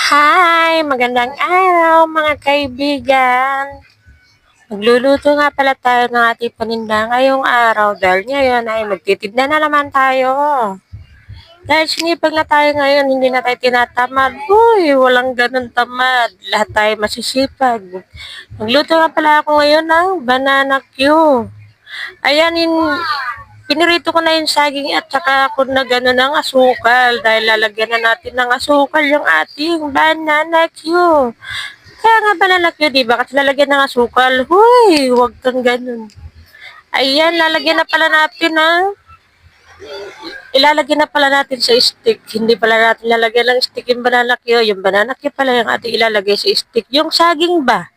Hi! Magandang araw mga kaibigan. Magluluto nga pala tayo ng ating paninda ngayong araw dahil ngayon ay magtitinda na naman tayo. Dahil sinipag na tayo ngayon, hindi na tayo tinatamad. Uy, walang ganun tamad. Lahat tayo masisipag. Magluto nga pala ako ngayon ng banana Q. Ayan, pinirito ko na yung saging at saka ako na gano'n ng asukal dahil lalagyan na natin ng asukal yung ating banana Q. Kaya nga banana Q, di ba? Kasi lalagyan ng asukal. Huy, huwag kang gano'n. Ayan, ilalagyan na pala natin sa stick. Hindi pala natin lalagyan ng stick yung banana Q. Yung banana Q pala yung ating ilalagay sa stick. Yung saging ba?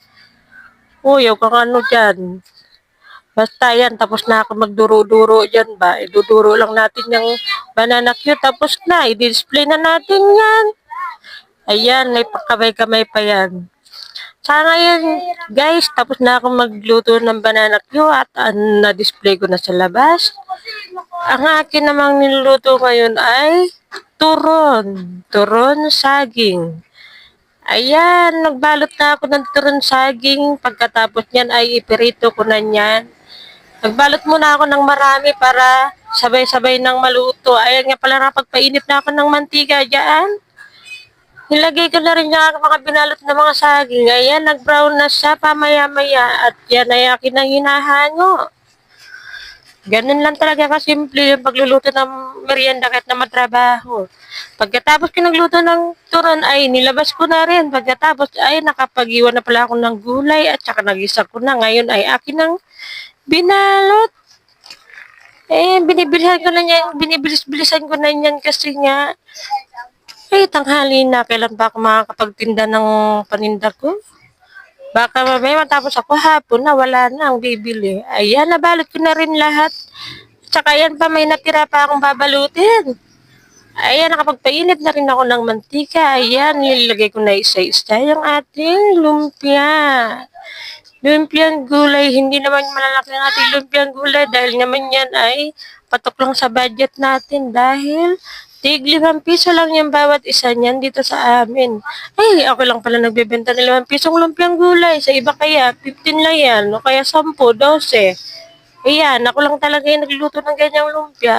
Uy, huwag kang ano dyan. Basta yan, tapos na ako magduro-duro dyan ba. Iduduro lang natin yung banana Q. Tapos na, i-display na natin yan. Ayan, may pakamay-kamay pa yan. Sa ngayon, guys, tapos na ako magluto ng banana Q at na-display ko na sa labas. Ang akin namang niluluto ngayon ay turon. Turon saging. Ayan, nagbalot na ako ng turon saging. Pagkatapos niyan ay ipirito ko na yan. Nagbalot muna ako ng marami para sabay-sabay nang maluto. Ayan nga pala, napagpainit na ako ng mantika dyan. Nilagay ko na rin yung mga binalot na mga saging. Ayan, nag-brown na siya pamaya-maya. At yan ay akin ang hinahango. Ganun lang talaga kasimple yung pagluluto ng merienda kahit na matrabaho. Pagkatapos ko nagluto ng turon ay nilabas ko na rin. Pagkatapos ay nakapag-iwan na pala ako ng gulay at saka nagisa ko na. Ngayon ay akin ang binalot. Binibilis-bilisan ko na yan kasi nga, tanghali na, kailan pa ako makakapagtinda ng paninda ko? Baka mamaya matapos ako hapon na wala na ang bibili. Ayan, nabalot ko na rin lahat. Tsaka yan pa, may natira pa akong babalutin. Ayan, nakapagpainit na rin ako ng mantika. Ayan, nilagay ko na isa-isa yung ating lumpia. Lumpiang gulay, hindi naman malalaki ang ating lumpiang gulay dahil naman yan ay patok lang sa budget natin dahil tig 5 piso lang yung bawat isa niyan dito sa amin. Ay, ako lang pala nagbebenta ng 5 pisong lumpiang gulay. Sa iba kaya, 15 lang yan. O kaya 10, 12. Ayan, ako lang talaga yung nagluto ng ganyang lumpia.